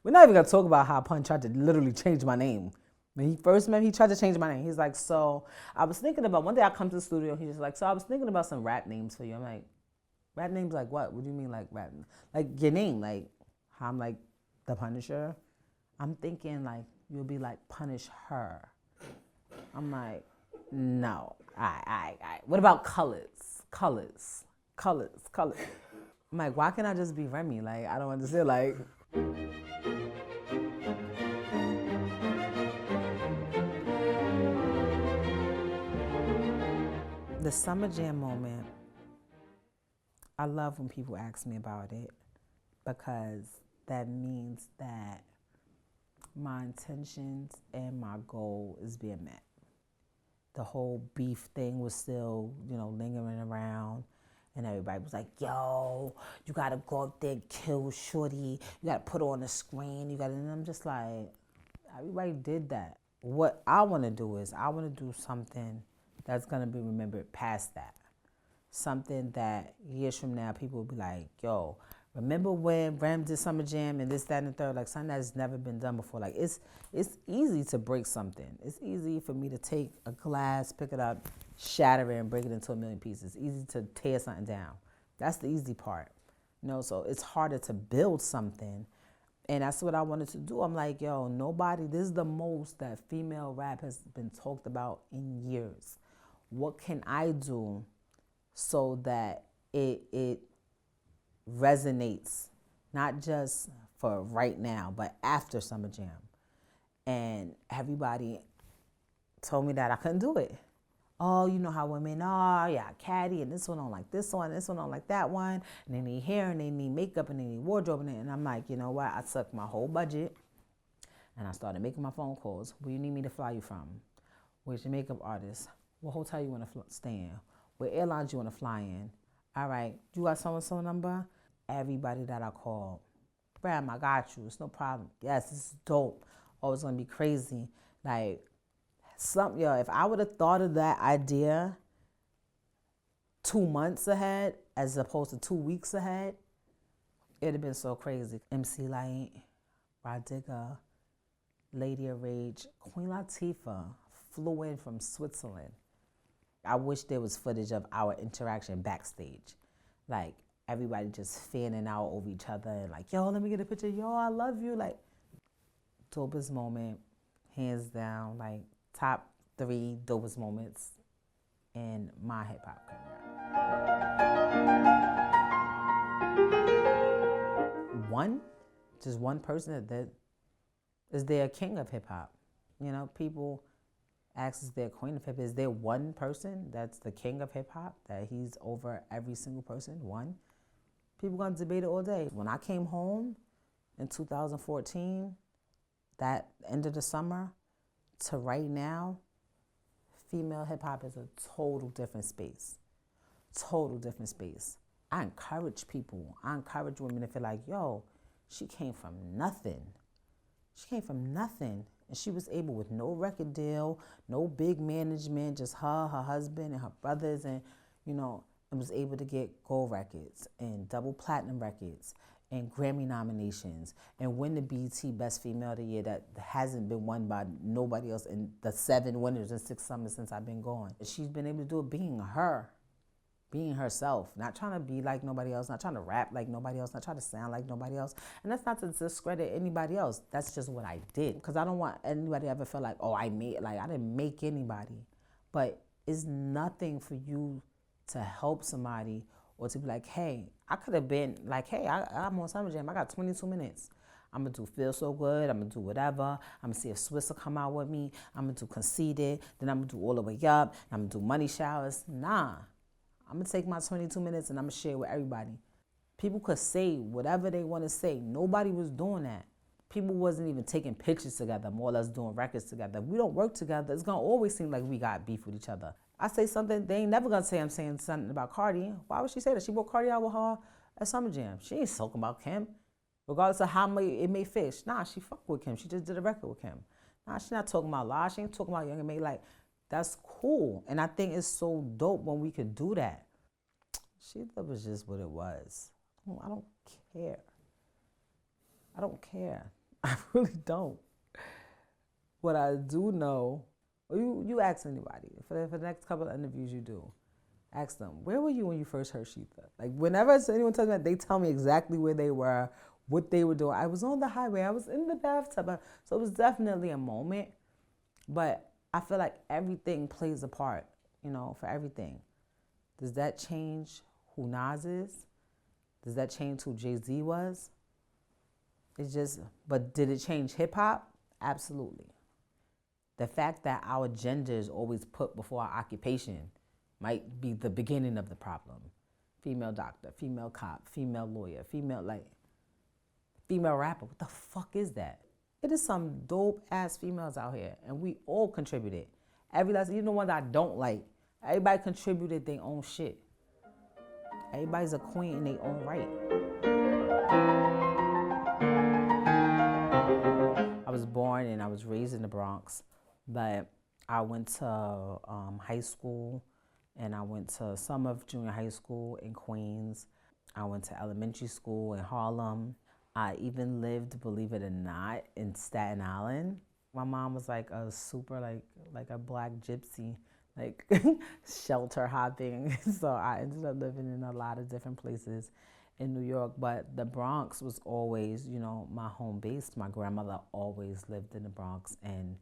We're not even gonna talk about how Pun tried to literally change my name. When he first met me, he tried to change my name. He's like, so I was thinking about, one day I come to the studio, he's just like, so I was thinking about some rap names for you. I'm like, rap names like what? What do you mean like rap? Like your name, like how I'm like the Punisher. I'm thinking like you'll be like Punish Her. I'm like, no. I. What about colors? Colors. I'm like, why can't I just be Remy? Like, I don't understand. Like, the Summer Jam moment, I love when people ask me about it because that means that my intentions and my goal is being met. The whole beef thing was still, lingering around. And everybody was like, yo, you gotta go up there and kill Shorty. You gotta put her on the screen. And I'm just like, everybody did that. What I wanna do is I wanna do something that's gonna be remembered past that. Something that years from now people will be like, yo, remember when Ram did Summer Jam and this, that, and the third? Like something that's never been done before. Like it's easy to break something. It's easy for me to take a glass, pick it up, shatter it, and break it into a million pieces. It's easy to tear something down. That's the easy part. So it's harder to build something. And that's what I wanted to do. I'm like, yo, this is the most that female rap has been talked about in years. What can I do so that it resonates, not just for right now, but after Summer Jam? And everybody told me that I couldn't do it. Oh, you know how women are, yeah, catty, and this one don't like this one, this one don't like that one, and they need hair, and they need makeup, and they need wardrobe, and I'm like, you know what, I took my whole budget, and I started making my phone calls. Where you need me to fly you from? Where's your makeup artist? What hotel you want to stay in? What airlines you want to fly in? All right, you got so-and-so number? Everybody that I called, Bram, I got you, it's no problem. Yes, this is dope. Oh, it's going to be crazy. Like, if I would have thought of that idea 2 months ahead as opposed to 2 weeks ahead, it'd have been so crazy. MC Light, Radiga, Lady of Rage, Queen Latifah flew in from Switzerland. I wish there was footage of our interaction backstage. Like, everybody just fanning out over each other and like, yo, let me get a picture. Yo, I love you. Like, dopest moment, hands down, like, top 3 dopest moments in my hip hop career. Just one person that is there a king of hip hop. People ask, is there a queen of hip hop? Is there one person that's the king of hip hop, that he's over every single person? One? People gonna debate it all day. When I came home in 2014, that end of the summer, to right now, female hip-hop is a total different space. Total different space. I encourage people. I encourage women to feel like, yo, she came from nothing. She came from nothing. And she was able, with no record deal, no big management, just her husband, and her brothers, and, and was able to get gold records and double platinum records and Grammy nominations and win the BET Best Female of the Year that hasn't been won by nobody else in the 7 winners in 6 summers since I've been gone. She's been able to do it being her, being herself, not trying to be like nobody else, not trying to rap like nobody else, not trying to sound like nobody else. And that's not to discredit anybody else. That's just what I did. Because I don't want anybody to ever feel like, oh, I didn't make anybody. But it's nothing for you to help somebody or to be like, hey, I could have been like, hey, I'm on Summer Jam. I got 22 minutes. I'm going to do Feel So Good. I'm going to do whatever. I'm going to see if Swiss will come out with me. I'm going to do Conceited. Then I'm going to do All the Way Up. I'm going to do Money Showers. Nah. I'm going to take my 22 minutes and I'm going to share it with everybody. People could say whatever they want to say. Nobody was doing that. People wasn't even taking pictures together, more or less doing records together. If we don't work together, it's going to always seem like we got beef with each other. I say something, they ain't never going to say I'm saying something about Cardi. Why would she say that? She brought Cardi out with her at Summer Jam. She ain't talking about Kim. Regardless of how it may fish. Nah, she fucked with Kim. She just did a record with Kim. Nah, she not talking about lies. She ain't talking about Young and May. Like, that's cool. And I think it's so dope when we could do that. That was just what it was. I don't care. I don't care. I really don't. What I do know, or you ask anybody for the next couple of interviews you do, ask them, where were you when you first heard Sheetha? Like, whenever anyone tells me that, they tell me exactly where they were, what they were doing. I was on the highway. I was in the bathtub. So it was definitely a moment. But I feel like everything plays a part, for everything. Does that change who Nas is? Does that change who Jay-Z was? But did it change hip-hop? Absolutely. The fact that our gender is always put before our occupation might be the beginning of the problem. Female doctor, female cop, female lawyer, female rapper. What the fuck is that? It is some dope ass females out here, and we all contributed. Even the ones I don't like, everybody contributed their own shit. Everybody's a queen in their own right. I was born and I was raised in the Bronx, but I went to high school, and I went to some of junior high school in Queens. I went to elementary school in Harlem. I even lived, believe it or not, in Staten Island. My mom was like a super, like a black gypsy, like shelter hopping. So I ended up living in a lot of different places in New York. But the Bronx was always, my home base. My grandmother always lived in the Bronx. And,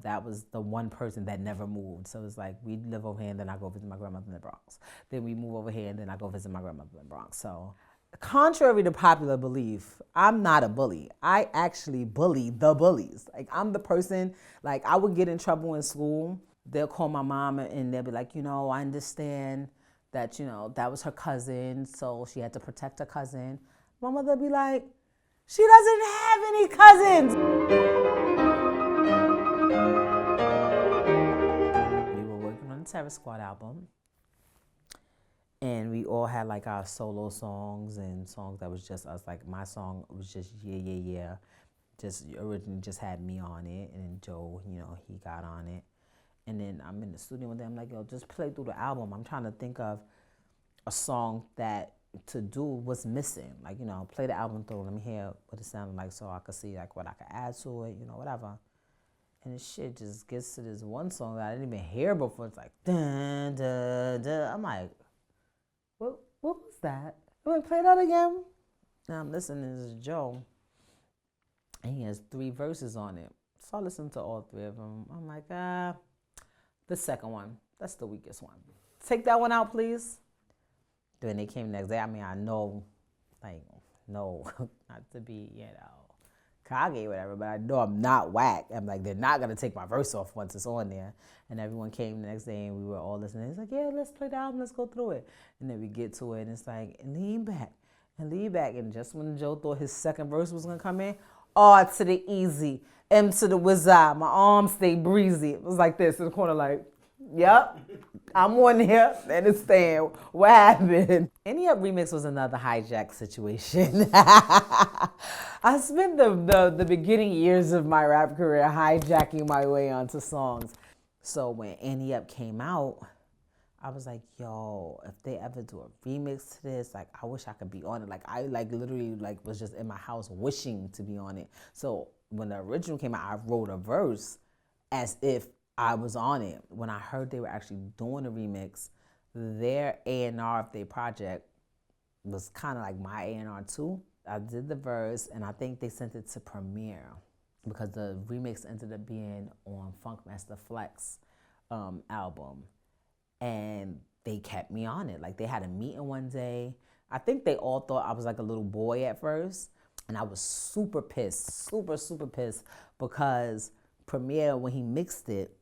that was the one person that never moved. So it was like, we'd live over here and then I go visit my grandmother in the Bronx. Then we move over here and then I go visit my grandmother in the Bronx. So contrary to popular belief, I'm not a bully. I actually bully the bullies. Like, I'm the person, like, I would get in trouble in school. They'll call my mom and they'll be like, I understand that, that was her cousin, so she had to protect her cousin. My mother would be like, she doesn't have any cousins. We were working on the Terror Squad album. And we all had like our solo songs and songs that was just us. Like, my song was just Yeah, Yeah, Yeah. Just originally just had me on it. And then Joe, he got on it. And then I'm in the studio with them. I'm like, yo, just play through the album. I'm trying to think of a song that to do was missing. Like, play the album through. Let me hear what it sounded like so I could see like what I could add to it, whatever. And this shit just gets to this one song that I didn't even hear before. It's like, dun, dun, dun. I'm like, what was that? I'm like, play that again. Now I'm listening to Joe, and he has 3 verses on it. So I listened to all 3 of them. I'm like, the second one, that's the weakest one. Take that one out, please. Then they came the next day. I mean, I know, like, no, not to be, cocky or whatever, but I know I'm not whack. I'm like, they're not going to take my verse off once it's on there. And everyone came the next day and we were all listening. It's like, yeah, let's play the album. Let's go through it. And then we get to it and it's like, lean back and lean back. And just when Joe thought his second verse was going to come in, R to the easy, M to the wizard, my arms stay breezy. It was like this in the corner, like, yep, I'm on here and it's staying. What happened? Any Up Remix was another hijack situation. I spent the beginning years of my rap career hijacking my way onto songs. So when Annie Up came out, I was like, yo, if they ever do a remix to this, like, I wish I could be on it. Like, I literally was just in my house wishing to be on it. So when the original came out, I wrote a verse as if I was on it. When I heard they were actually doing a remix, their A&R of their project was kind of like my A&R too. I did the verse, and I think they sent it to Premiere because the remix ended up being on Funkmaster Flex album. And they kept me on it. Like, they had a meeting one day. I think they all thought I was like a little boy at first. And I was super pissed, super, super pissed because Premiere, when he mixed it,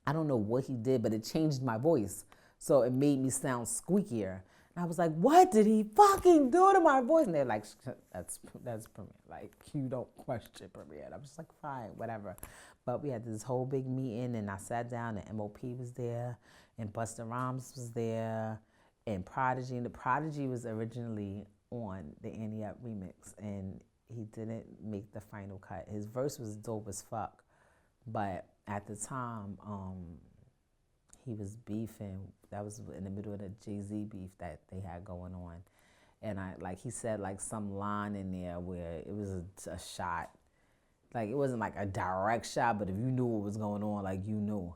I don't know what he did, but it changed my voice. So it made me sound squeakier. And I was like, what did he fucking do to my voice? And they're like, that's Premiere. Like, you don't question Premiere. And I was just like, fine, whatever. But we had this whole big meeting, and I sat down, and MOP was there, and Busta Rhymes was there, and Prodigy. And the Prodigy was originally on the Annie Up remix, and he didn't make the final cut. His verse was dope as fuck, but at the time, he was beefing. That was in the middle of the Jay-Z beef that they had going on. And he said like some line in there where it was a shot. Like it wasn't like a direct shot, but if you knew what was going on, like you knew.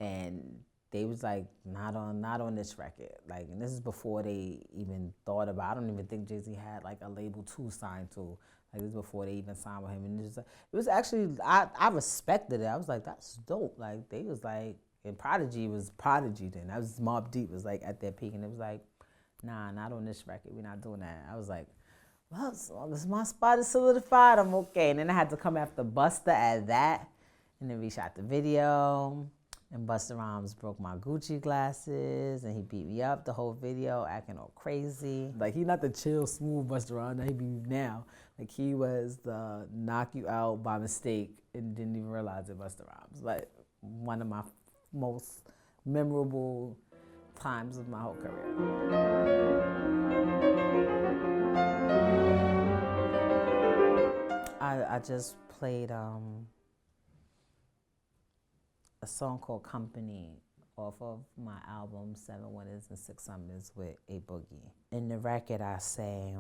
And they was like, not on this record. Like, and this is before they even thought about. I don't even think Jay-Z had like a label to sign to. Like this is before they even signed with him. And it was actually I respected it. I was like, that's dope. Like they was like, and Prodigy was Prodigy then. That was Mobb Deep was like at their peak, and it was like, nah, not on this record. We're not doing that. I was like, well, as long as my spot is solidified, I'm okay. And then I had to come after Busta at that, and then we shot the video. And Busta Rhymes broke my Gucci glasses, and he beat me up the whole video, acting all crazy. Like, he not the chill, smooth Busta Rhymes that he be now. Like, he was the knock you out by mistake and didn't even realize it, Busta Rhymes. But one of my most memorable times of my whole career. I just played a song called Company off of my album 7 Winters and 6 Summers with A Boogie. In the record I say,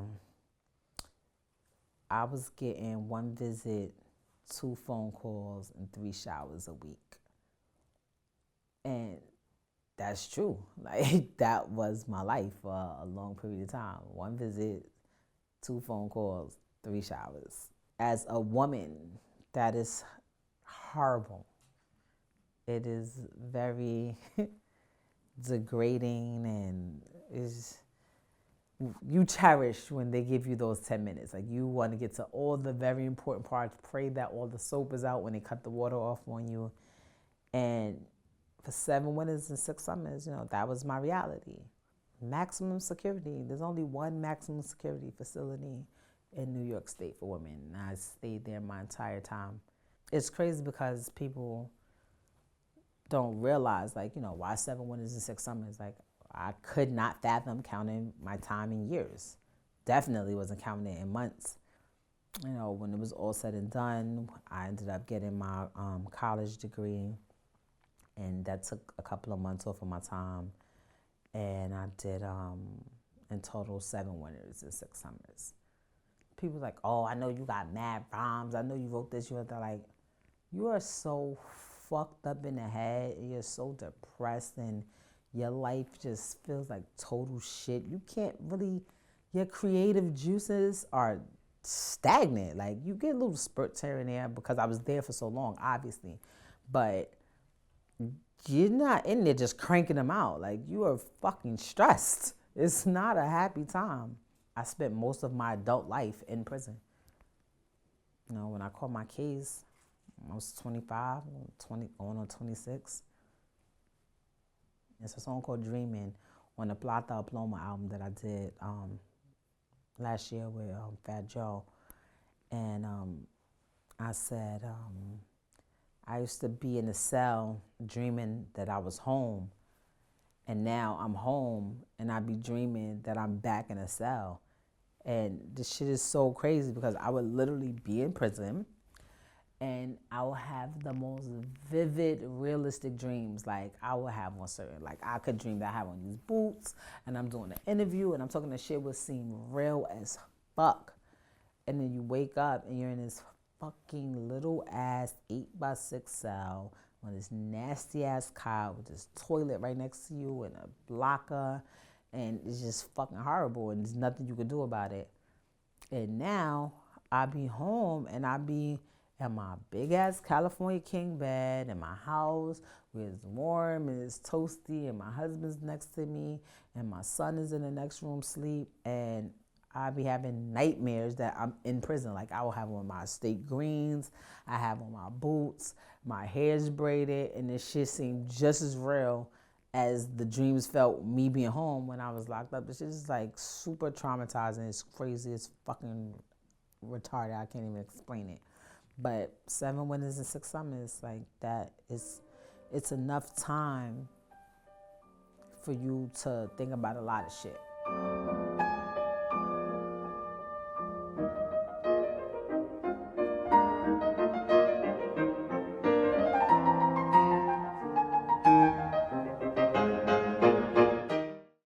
I was getting 1 visit, 2 phone calls, and 3 showers a week. And that's true. Like that was my life for a long period of time. 1 visit, 2 phone calls, 3 showers. As a woman, that is horrible. It is very degrading, and you cherish when they give you those 10 minutes. Like you want to get to all the very important parts, pray that all the soap is out when they cut the water off on you. And for 7 winters and 6 summers, that was my reality. Maximum security. There's only 1 maximum security facility in New York State for women. And I stayed there my entire time. It's crazy because people don't realize, why 7 winters and 6 summers? Like, I could not fathom counting my time in years. Definitely wasn't counting it in months. When it was all said and done, I ended up getting my college degree, and that took a couple of months off of my time. And I did, in total, 7 winters and 6 summers. People like, oh, I know you got mad rhymes. I know you wrote this. You are so fucked up in the head, and you're so depressed, and your life just feels like total shit. You can't really, your creative juices are stagnant. Like you get little spurts here and there because I was there for so long, obviously, but you're not in there just cranking them out. Like you are fucking stressed. It's not a happy time. I spent most of my adult life in prison. When I caught my case, I was 25, going on 26. It's a song called Dreaming on the Plata Ploma album that I did last year with Fat Joe. And I said, I used to be in the cell dreaming that I was home. And now I'm home and I be dreaming that I'm back in a cell. And this shit is so crazy because I would literally be in prison and I will have the most vivid, realistic dreams. Like I will have one certain, like I could dream that I have on these boots and I'm doing an interview and I'm talking the shit would seem real as fuck. And then you wake up and you're in this fucking little ass 8x6 cell on this nasty ass cot with this toilet right next to you and a blocker. And it's just fucking horrible and there's nothing you can do about it. And now I be home and I be at my big ass California king bed in my house where it's warm and it's toasty and my husband's next to me and my son is in the next room asleep, and I be having nightmares that I'm in prison. Like I will have on my state greens, I have on my boots, my hair's braided, and this shit seemed just as real as the dreams felt me being home when I was locked up. This shit is like super traumatizing. It's crazy. It's fucking retarded. I can't even explain it. But 7 winters and 6 summers, like that is, it's enough time for you to think about a lot of shit.